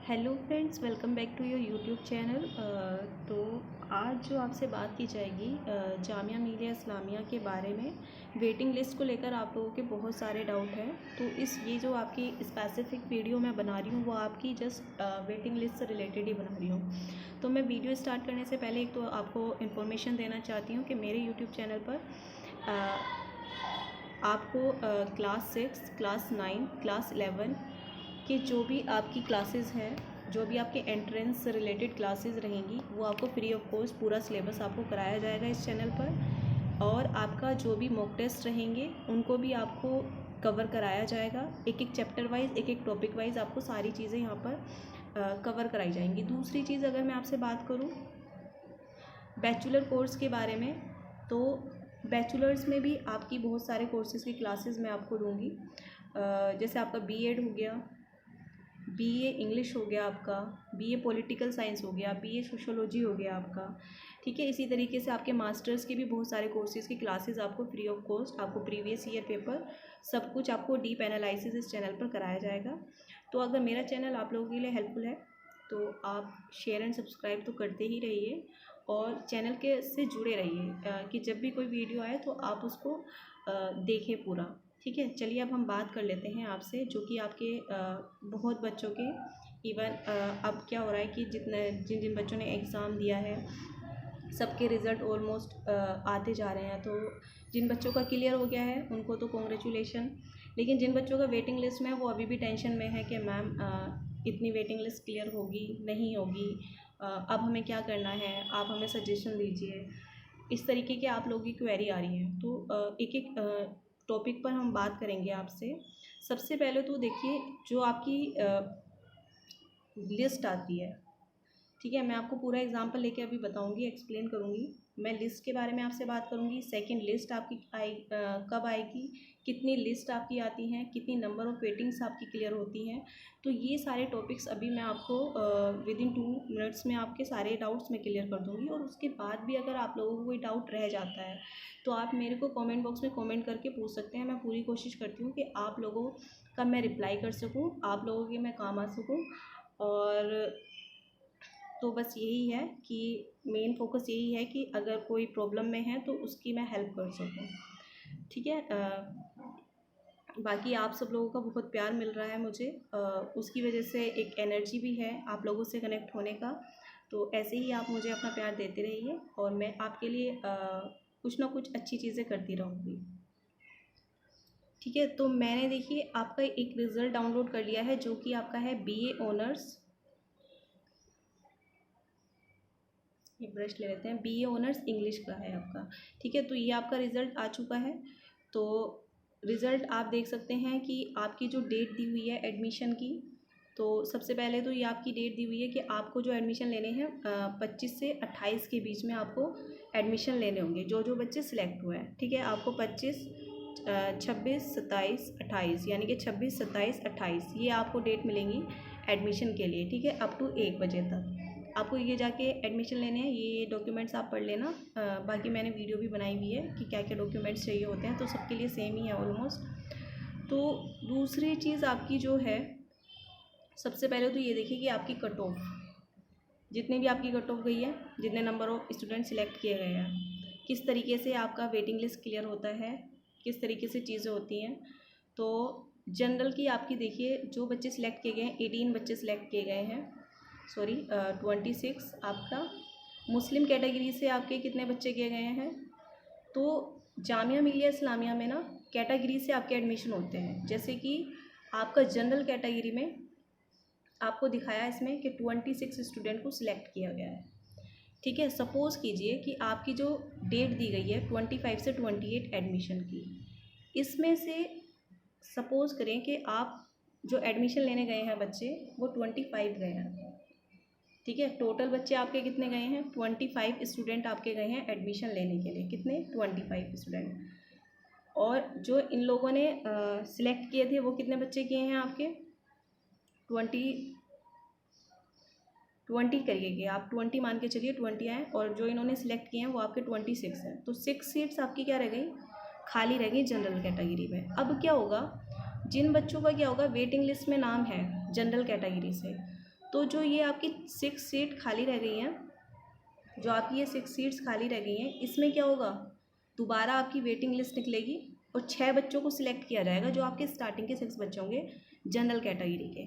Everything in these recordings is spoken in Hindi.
Hello friends, welcome back to your YouTube channel. तो आज जो आपसे बात की जाएगी जामिया मिलिया इस्लामिया के बारे में। वेटिंग लिस्ट को लेकर आप लोगों के बहुत सारे डाउट हैं, तो ये जो आपकी स्पेसिफिक वीडियो मैं बना रही हूँ वो आपकी जस्ट वेटिंग लिस्ट से रिलेटेड ही बना रही हूँ। तो मैं वीडियो स्टार्ट करने से पहले एक तो आपको इन्फॉर्मेशन देना चाहती हूँ कि मेरे यूट्यूब चैनल पर आपको क्लास 6, क्लास 9, क्लास 11 कि जो भी आपकी क्लासेस हैं, जो भी आपके एंट्रेंस से रिलेटेड क्लासेस रहेंगी, वो आपको फ्री ऑफ कॉस्ट पूरा सिलेबस आपको कराया जाएगा इस चैनल पर। और आपका जो भी मॉक टेस्ट रहेंगे उनको भी आपको कवर कराया जाएगा। एक एक चैप्टर वाइज, एक एक टॉपिक वाइज आपको सारी चीज़ें यहाँ पर कवर कराई जाएंगी। दूसरी चीज़ अगर मैं आपसे बात करूँ बैचलर कोर्स के बारे में, तो बैचलर्स में भी आपकी बहुत सारे कोर्सेज़ की क्लासेस मैं आपको दूँगी। जैसे आपका बीएड हो गया, बीए इंग्लिश हो गया, आपका बीए पॉलिटिकल साइंस हो गया, बीए सोशियोलॉजी हो गया आपका, ठीक है। इसी तरीके से आपके मास्टर्स के भी बहुत सारे कोर्सेज़ की क्लासेस आपको फ्री ऑफ कॉस्ट, आपको प्रीवियस ईयर पेपर सब कुछ आपको डीप एनालिसिस इस चैनल पर कराया जाएगा। तो अगर मेरा चैनल आप लोगों के लिए हेल्पफुल है तो आप शेयर एंड सब्सक्राइब तो करते ही रहिए और चैनल के से जुड़े रहिए कि जब भी कोई वीडियो आए तो आप उसको देखें पूरा, ठीक है। चलिए अब हम बात कर लेते हैं आपसे, जो कि आपके बहुत बच्चों के इवन अब क्या हो रहा है कि जिन जिन बच्चों ने एग्ज़ाम दिया है सबके रिज़ल्ट ऑलमोस्ट आते जा रहे हैं। तो जिन बच्चों का क्लियर हो गया है उनको तो कॉन्ग्रेचुलेशन, लेकिन जिन बच्चों का वेटिंग लिस्ट में है वो अभी भी टेंशन में है कि मैम इतनी वेटिंग लिस्ट क्लियर होगी नहीं होगी, अब हमें क्या करना है, आप हमें सजेशन दीजिए। इस तरीके की आप लोगों की क्वेरी आ रही है, तो एक एक टॉपिक पर हम बात करेंगे आपसे। सबसे पहले तो देखिए जो आपकी लिस्ट आती है, ठीक है, मैं आपको पूरा एग्जांपल लेके अभी बताऊंगी, एक्सप्लेन करूंगी। मैं लिस्ट के बारे में आपसे बात करूंगी। सेकंड, लिस्ट आपकी कब आएगी, कितनी लिस्ट आपकी आती हैं, कितनी नंबर ऑफ़ वेटिंग्स आपकी क्लियर होती हैं। तो ये सारे टॉपिक्स अभी मैं आपको विद इन 2 मिनट्स में आपके सारे डाउट्स मैं क्लियर कर दूंगी। और उसके बाद भी अगर आप लोगों को कोई डाउट रह जाता है तो आप मेरे को कॉमेंट बॉक्स में कॉमेंट करके पूछ सकते हैं। मैं पूरी कोशिश करती हूँ कि आप लोगों का मैं रिप्लाई कर सकूँ, आप लोगों के मैं काम आ सकूँ। और तो बस यही है कि मेन फोकस यही है कि अगर कोई प्रॉब्लम में है तो उसकी मैं हेल्प कर सकूं, ठीक है। बाकी आप सब लोगों का बहुत प्यार मिल रहा है मुझे, उसकी वजह से एक एनर्जी भी है आप लोगों से कनेक्ट होने का। तो ऐसे ही आप मुझे अपना प्यार देते रहिए और मैं आपके लिए कुछ ना कुछ अच्छी चीज़ें करती रहूँगी, ठीक है। तो मैंने देखिए आपका एक रिज़ल्ट डाउनलोड कर लिया है जो कि आपका है बीए ऑनर्स, एक ब्रश ले लेते हैं, बीए ऑनर्स इंग्लिश का है आपका, ठीक है। तो ये आपका रिज़ल्ट आ चुका है। तो रिज़ल्ट आप देख सकते हैं कि आपकी जो डेट दी हुई है एडमिशन की, तो सबसे पहले तो ये आपकी डेट दी हुई है कि आपको जो एडमिशन लेने हैं 25 से 28 के बीच में आपको एडमिशन लेने होंगे, जो जो बच्चे सिलेक्ट हुए हैं, ठीक है। आपको 25, 26, 27, 28 यानी कि 26, 27, 28 ये आपको डेट मिलेंगी एडमिशन के लिए, ठीक है। अप टू 1 बजे तक आपको ये जाके एडमिशन लेने हैं। ये डॉक्यूमेंट्स आप पढ़ लेना, बाकी मैंने वीडियो भी बनाई हुई है कि क्या क्या डॉक्यूमेंट्स चाहिए होते हैं, तो सबके लिए सेम ही है ऑलमोस्ट। तो दूसरी चीज़ आपकी जो है, सबसे पहले तो ये देखिए कि आपकी कट ऑफ, जितनी भी आपकी कट ऑफ गई है, जितने नंबर ऑफ स्टूडेंट सिलेक्ट किए गए हैं, किस तरीके से आपका वेटिंग लिस्ट क्लियर होता है, किस तरीके से चीज़ें होती हैं। तो जनरल की आपकी देखिए जो बच्चे सिलेक्ट किए गए हैं 18 बच्चे सिलेक्ट किए गए हैं, सॉरी 26। आपका मुस्लिम कैटेगरी से आपके कितने बच्चे किए गए हैं, तो जामिया मिलिया इस्लामिया में ना कैटेगरी से आपके एडमिशन होते हैं। जैसे कि आपका जनरल कैटेगरी में आपको दिखाया इसमें कि 26 स्टूडेंट को सिलेक्ट किया गया है, ठीक है। सपोज़ कीजिए कि आपकी जो डेट दी गई है 25 से 28 एडमिशन की, इसमें से सपोज़ करें कि आप जो एडमिशन लेने गए हैं बच्चे वो 25 गए हैं, ठीक है। टोटल बच्चे आपके कितने गए हैं, 25 स्टूडेंट आपके गए हैं एडमिशन लेने के लिए, कितने, 25 स्टूडेंट। और जो इन लोगों ने सिलेक्ट किए थे वो कितने बच्चे किए हैं आपके, 20 करिए, आप 20 मान के चलिए, 20 आए। और जो इन्होंने सिलेक्ट किए हैं वो आपके 26 हैं, तो 6 सीट्स आपकी क्या रह गई, खाली रह गई जनरल कैटेगरी में। अब क्या होगा, जिन बच्चों का क्या होगा वेटिंग लिस्ट में नाम है जनरल कैटेगरी से, तो जो ये आपकी 6 सीट खाली रह गई हैं, जो आपकी ये 6 सीट्स खाली रह गई हैं, इसमें क्या होगा, दोबारा आपकी वेटिंग लिस्ट निकलेगी और 6 बच्चों को सिलेक्ट किया जाएगा, जो आपके स्टार्टिंग के 6 बच्चे होंगे जनरल कैटेगरी के,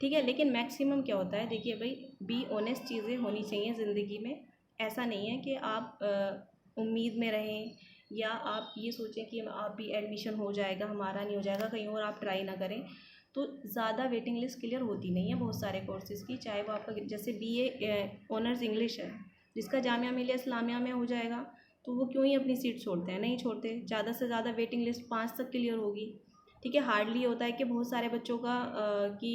ठीक है। लेकिन मैक्सिमम क्या होता है, देखिए भाई, बी ऑनेस्ट चीज़ें होनी चाहिए ज़िंदगी में। ऐसा नहीं है कि आप उम्मीद में रहें या आप ये सोचें कि आप भी एडमिशन हो जाएगा, हमारा नहीं हो जाएगा, कहीं और आप ट्राई ना करें। तो ज़्यादा वेटिंग लिस्ट क्लियर होती नहीं है बहुत सारे कोर्सेज़ की, चाहे वो आपका जैसे BA ऑनर्स इंग्लिश है, जिसका जामिया मिलिया इस्लामिया में हो जाएगा, तो वो क्यों ही अपनी सीट छोड़ते हैं, नहीं छोड़ते। ज़्यादा से ज़्यादा वेटिंग लिस्ट 5 तक क्लियर होगी, ठीक है। हार्डली होता है कि बहुत सारे बच्चों का कि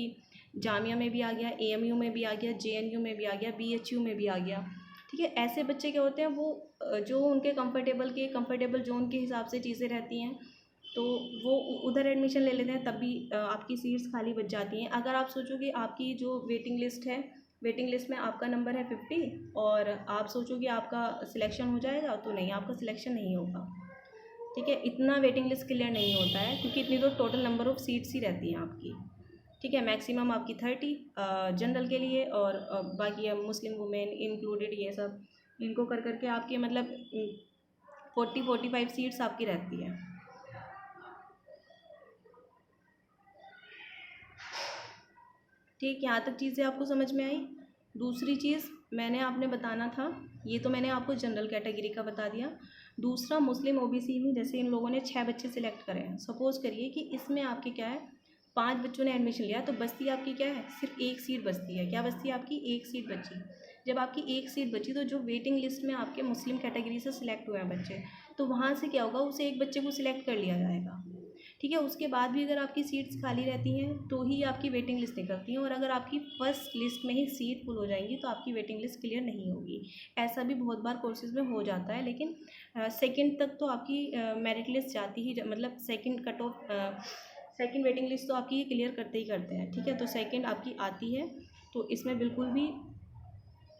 जामिया में भी आ गया, AMU में भी आ गया, JNU में भी आ गया, BHU में भी आ गया, ठीक है। ऐसे बच्चे क्या होते हैं, वो जो उनके कंफर्टेबल जोन के हिसाब से चीज़ें रहती हैं, तो वो उधर एडमिशन ले लेते हैं, तब भी आपकी सीट्स खाली बच जाती हैं। अगर आप सोचो कि आपकी जो वेटिंग लिस्ट है, वेटिंग लिस्ट में आपका नंबर है 50 और आप सोचो कि आपका सिलेक्शन हो जाएगा, तो नहीं, आपका सिलेक्शन नहीं होगा, ठीक है। इतना वेटिंग लिस्ट क्लियर नहीं होता है, क्योंकि इतनी तो टोटल नंबर ऑफ़ सीट्स ही रहती हैं आपकी, ठीक है। मैक्सिमम आपकी 30 जनरल के लिए, और बाकी मुस्लिम वुमेन इंक्लूडेड, ये सब इनको कर करके आपके मतलब 40-45 सीट्स आपकी रहती है। ठीक, यहाँ तक चीज़ें आपको समझ में आई। दूसरी चीज़ मैंने आपने बताना था, ये तो मैंने आपको जनरल कैटेगरी का बता दिया। दूसरा, मुस्लिम OBC में जैसे इन लोगों ने 6 बच्चे सिलेक्ट करे हैं, सपोज़ करिए कि इसमें आपके क्या है, 5 बच्चों ने एडमिशन लिया, तो बचती आपकी क्या है, सिर्फ 1 सीट बचती है। क्या बचती है आपकी, 1 सीट बची। जब आपकी 1 सीट बची, तो जो वेटिंग लिस्ट में आपके मुस्लिम कैटेगरी से सिलेक्ट हुए हैं बच्चे, तो वहाँ से क्या होगा, उसे एक बच्चे को सिलेक्ट कर लिया जाएगा, ठीक है। उसके बाद भी अगर आपकी सीट्स खाली रहती हैं, तो ही आपकी वेटिंग लिस्ट निकलती है, और अगर आपकी फर्स्ट लिस्ट में ही सीट फुल हो जाएंगी, तो आपकी वेटिंग लिस्ट क्लियर नहीं होगी। ऐसा भी बहुत बार कोर्सेज़ में हो जाता है, लेकिन सेकंड तक तो आपकी मेरिट लिस्ट जाती ही, मतलब second cut off, second waiting list तो आपकी क्लियर करते ही करते हैं, ठीक है। तो सेकंड आपकी आती है, तो इसमें बिल्कुल भी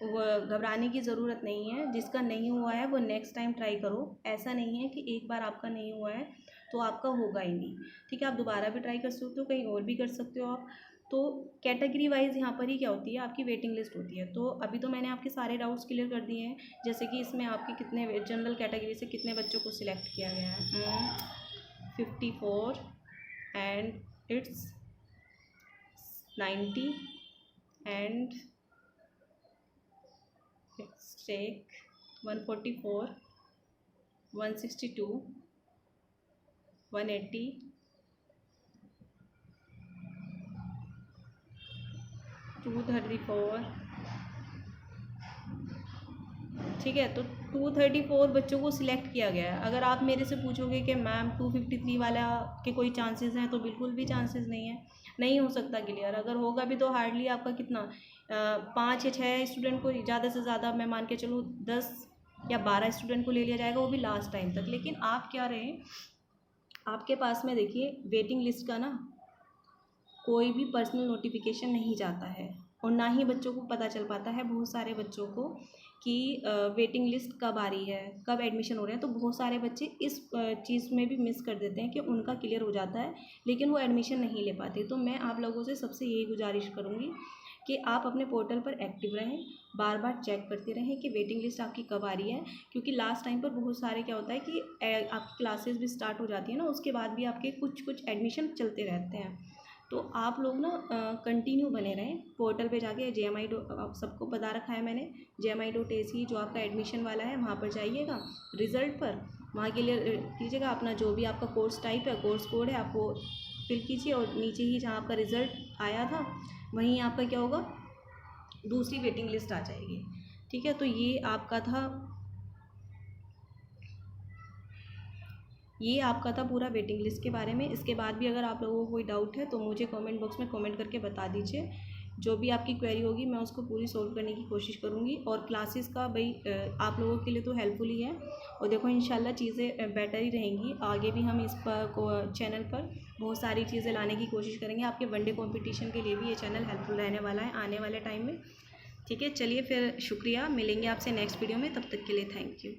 घबराने की ज़रूरत नहीं है। जिसका नहीं हुआ है वो नेक्स्ट टाइम ट्राई करो। ऐसा नहीं है कि एक बार आपका नहीं हुआ है तो आपका होगा ही नहीं, ठीक है। आप दोबारा भी ट्राई कर सकते हो, कहीं और भी कर सकते हो आप। तो कैटेगरी वाइज यहाँ पर ही क्या होती है, आपकी वेटिंग लिस्ट होती है। तो अभी तो मैंने आपके सारे डाउट्स क्लियर कर दिए हैं, जैसे कि इसमें आपके कितने जनरल कैटेगरी से कितने बच्चों को सिलेक्ट किया गया है, 54 एंड इट्स 90 एंड टेक 144 162 180 234, ठीक है। तो 234 बच्चों को सिलेक्ट किया गया है। अगर आप मेरे से पूछोगे कि मैम 253 वाला के कोई चांसेस हैं, तो बिल्कुल भी चांसेस नहीं है, नहीं हो सकता क्लियर। अगर होगा भी तो हार्डली आपका कितना 5 या 6 स्टूडेंट को, ज़्यादा से ज़्यादा मैं मान के चलूँ 10 या 12 स्टूडेंट को ले लिया जाएगा, वो भी लास्ट टाइम तक। लेकिन आप क्या रहे, आपके पास में देखिए वेटिंग लिस्ट का ना कोई भी पर्सनल नोटिफिकेशन नहीं जाता है, और ना ही बच्चों को पता चल पाता है, बहुत सारे बच्चों को, कि वेटिंग लिस्ट कब आ रही है, कब एडमिशन हो रहे हैं। तो बहुत सारे बच्चे इस चीज़ में भी मिस कर देते हैं कि उनका क्लियर हो जाता है, लेकिन वो एडमिशन नहीं ले पाते। तो मैं आप लोगों से सबसे यही गुजारिश करूँगी कि आप अपने पोर्टल पर एक्टिव रहें, बार बार चेक करते रहें कि वेटिंग लिस्ट आपकी कब आ रही है। क्योंकि लास्ट टाइम पर बहुत सारे क्या होता है कि आपकी क्लासेस भी स्टार्ट हो जाती है ना, उसके बाद भी आपके कुछ एडमिशन चलते रहते हैं। तो आप लोग ना कंटिन्यू बने रहें, पोर्टल पे जाके JMI सबको बता रखा है मैंने, JMI.AC जो आपका एडमिशन वाला है, वहाँ पर जाइएगा, रिज़ल्ट पर वहाँ के लिए कीजिएगा अपना जो भी आपका कोर्स टाइप है, कोर्स कोड है, आपको फिल कीजिए, और नीचे ही जहाँ आपका रिज़ल्ट आया था वहीं आपका क्या होगा, दूसरी वेटिंग लिस्ट आ जाएगी, ठीक है। तो ये आपका था पूरा वेटिंग लिस्ट के बारे में। इसके बाद भी अगर आप लोगों को कोई डाउट है तो मुझे कमेंट बॉक्स में कमेंट करके बता दीजिए, जो भी आपकी क्वेरी होगी मैं उसको पूरी सोल्व करने की कोशिश करूँगी। और क्लासेस का भाई आप लोगों के लिए तो हेल्पफुल ही है, और देखो इंशाल्लाह चीज़ें बेटर ही रहेंगी। आगे भी हम इस पर चैनल पर बहुत सारी चीज़ें लाने की कोशिश करेंगे। आपके वनडे कॉम्पिटिशन के लिए भी ये चैनल हेल्पफुल रहने वाला है आने वाले टाइम में, ठीक है। चलिए फिर शुक्रिया, मिलेंगे आपसे नेक्स्ट वीडियो में, तब तक के लिए थैंक यू।